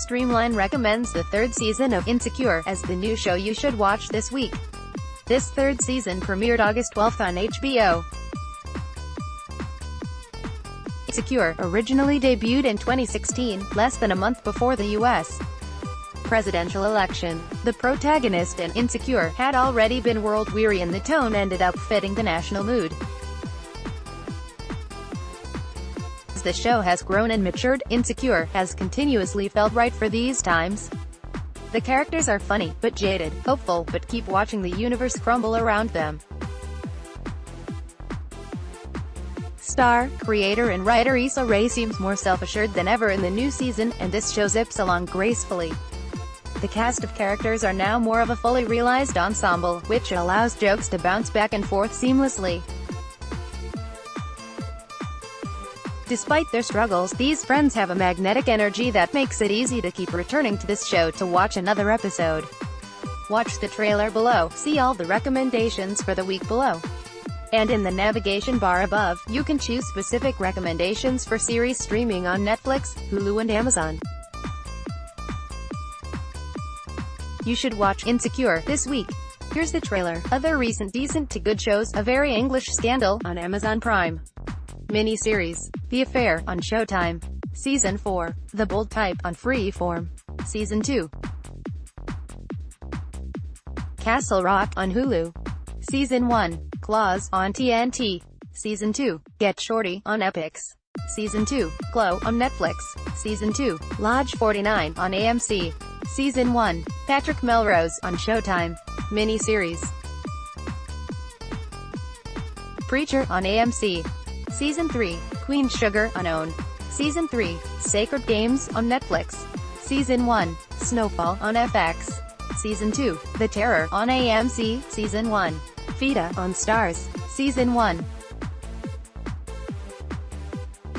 Streamline recommends the third season of Insecure as the new show you should watch this week. This third season premiered August 12 on HBO. Insecure originally debuted in 2016, less than a month before the U.S. presidential election. The protagonist in Insecure had already been world-weary and the tone ended up fitting the national mood. As the show has grown and matured, Insecure has continuously felt right for these times. The characters are funny, but jaded, hopeful, but keep watching the universe crumble around them. Star, creator and writer Issa Rae seems more self-assured than ever in the new season, and this show zips along gracefully. The cast of characters are now more of a fully realized ensemble, which allows jokes to bounce back and forth seamlessly. Despite their struggles, these friends have a magnetic energy that makes it easy to keep returning to this show to watch another episode. Watch the trailer below, see all the recommendations for the week below. And in the navigation bar above, you can choose specific recommendations for series streaming on Netflix, Hulu and Amazon. You should watch Insecure this week. Here's the trailer. Other recent decent to good shows: A Very English Scandal on Amazon Prime. Miniseries, The Affair on Showtime. Season 4, The Bold Type on Freeform. Season 2. Castle Rock on Hulu. Season 1, Claws on TNT. Season 2, Get Shorty on Epix. Season 2, Glow on Netflix. Season 2, Lodge 49 on AMC. Season 1, Patrick Melrose on Showtime. Miniseries, Preacher on AMC. Season 3, Queen Sugar on OWN. Season 3, Sacred Games on Netflix. Season 1, Snowfall on FX. Season 2, The Terror on AMC. Season 1, Fida on Starz. Season 1,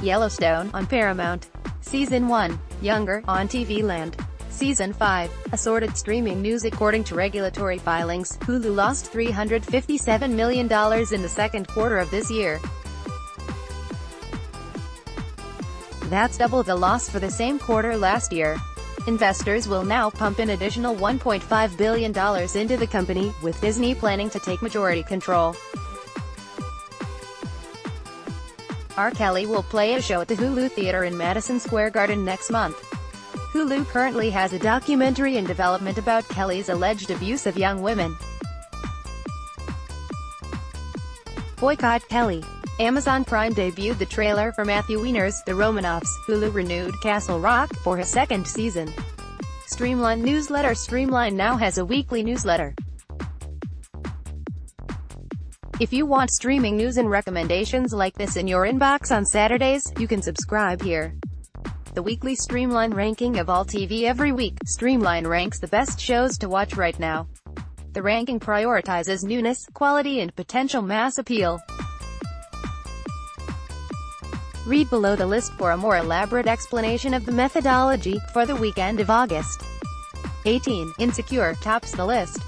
Yellowstone on Paramount. Season 1, Younger on TV Land. Season 5, Assorted streaming news. According to regulatory filings, Hulu lost $357 million in the second quarter of this year. That's double the loss for the same quarter last year. Investors will now pump an additional $1.5 billion into the company, with Disney planning to take majority control. R. Kelly will play a show at the Hulu Theater in Madison Square Garden next month. Hulu currently has a documentary in development about Kelly's alleged abuse of young women. Boycott Kelly. Amazon Prime debuted the trailer for Matthew Weiner's The Romanovs. Hulu renewed Castle Rock for his second season. Streamline newsletter. Streamline now has a weekly newsletter. If you want streaming news and recommendations like this in your inbox on Saturdays, you can subscribe here. The weekly Streamline ranking of all TV every week. Streamline ranks the best shows to watch right now. The ranking prioritizes newness, quality and potential mass appeal. Read below the list for a more elaborate explanation of the methodology. For the weekend of August 18, Insecure tops the list.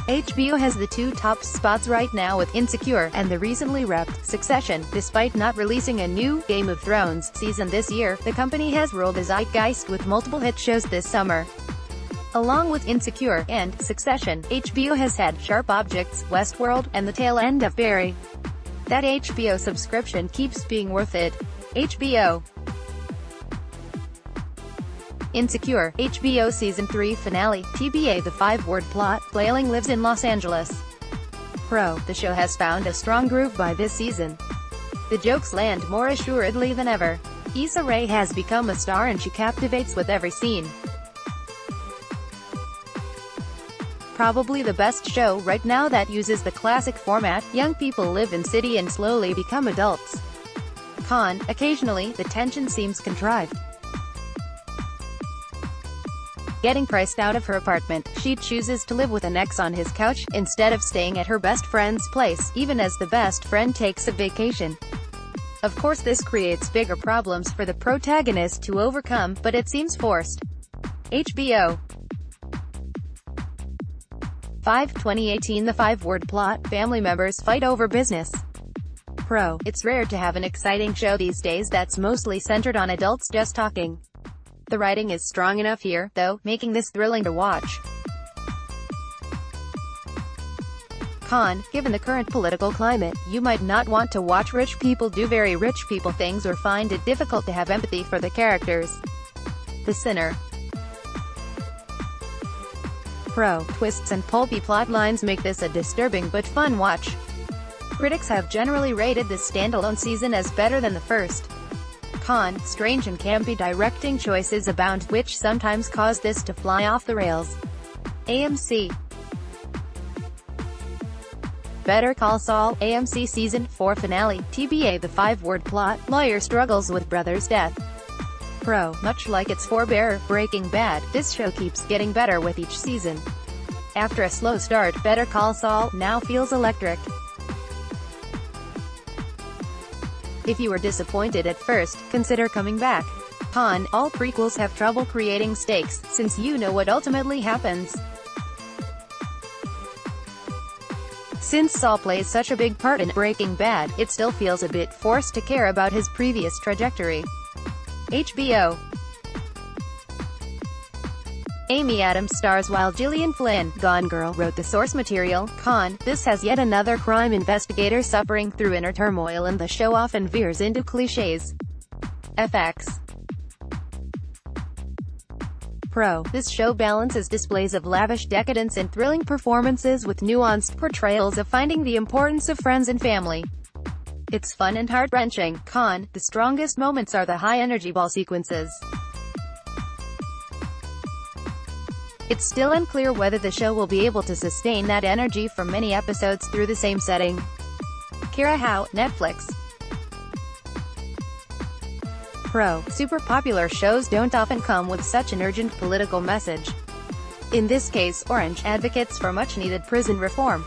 HBO has the two top spots right now with Insecure and the recently wrapped Succession. Despite not releasing a new Game of Thrones season this year, the company has ruled the zeitgeist with multiple hit shows this summer. Along with Insecure and Succession, HBO has had Sharp Objects, Westworld, and the tail end of Barry. That HBO subscription keeps being worth it. HBO. Insecure, HBO Season 3 Finale, TBA. The 5-word plot: Flailing lives in Los Angeles. Pro. The show has found a strong groove by this season. The jokes land more assuredly than ever. Issa Rae has become a star and she captivates with every scene. Probably the best show right now that uses the classic format. Young people live in city and slowly become adults. Con. Occasionally, the tension seems contrived. Getting priced out of her apartment, she chooses to live with an ex on his couch, instead of staying at her best friend's place, even as the best friend takes a vacation. Of course this creates bigger problems for the protagonist to overcome, but it seems forced. HBO. 2018. The 5-word plot: family members fight over business. Pro. It's rare to have an exciting show these days that's mostly centered on adults just talking. The writing is strong enough here, though, making this thrilling to watch. Con. Given the current political climate, you might not want to watch rich people do very rich people things or find it difficult to have empathy for the characters. The Sinner. Pro. Twists and pulpy plot lines make this a disturbing but fun watch. Critics have generally rated this standalone season as better than the first. Con. Strange and campy directing choices abound, which sometimes cause this to fly off the rails. AMC. Better Call Saul, AMC Season 4 Finale, TBA. The 5-word plot, lawyer struggles with brother's death. Pro. Much like its forebearer, Breaking Bad, this show keeps getting better with each season. After a slow start, Better Call Saul now feels electric. If you were disappointed at first, consider coming back. Con. All prequels have trouble creating stakes, since you know what ultimately happens. Since Saul plays such a big part in Breaking Bad, it still feels a bit forced to care about his previous trajectory. HBO. Amy Adams stars while Gillian Flynn, Gone Girl, wrote the source material. Con. This has yet another crime investigator suffering through inner turmoil, and the show often veers into cliches. FX. Pro. This show balances displays of lavish decadence and thrilling performances with nuanced portrayals of finding the importance of friends and family. It's fun and heart-wrenching. Con. The strongest moments are the high-energy ball sequences. It's still unclear whether the show will be able to sustain that energy for many episodes through the same setting. Kira Howe, Netflix. Pro. Super popular shows don't often come with such an urgent political message. In this case, Orange advocates for much-needed prison reform.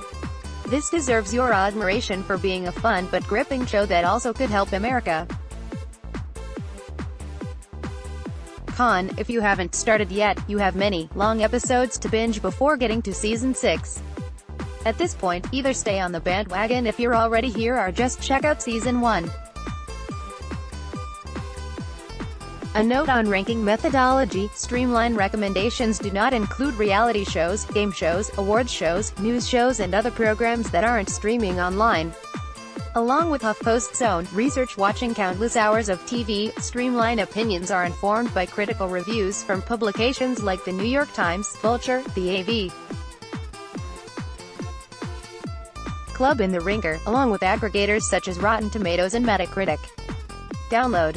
This deserves your admiration for being a fun but gripping show that also could help America. Con. If you haven't started yet, you have many, long episodes to binge before getting to Season 6. At this point, either stay on the bandwagon if you're already here or just check out Season 1. A note on ranking methodology: Streamline recommendations do not include reality shows, game shows, awards shows, news shows and other programs that aren't streaming online. Along with HuffPost's own research, watching countless hours of TV, Streamline opinions are informed by critical reviews from publications like The New York Times, Vulture, The AV Club and The Ringer, along with aggregators such as Rotten Tomatoes and Metacritic. Download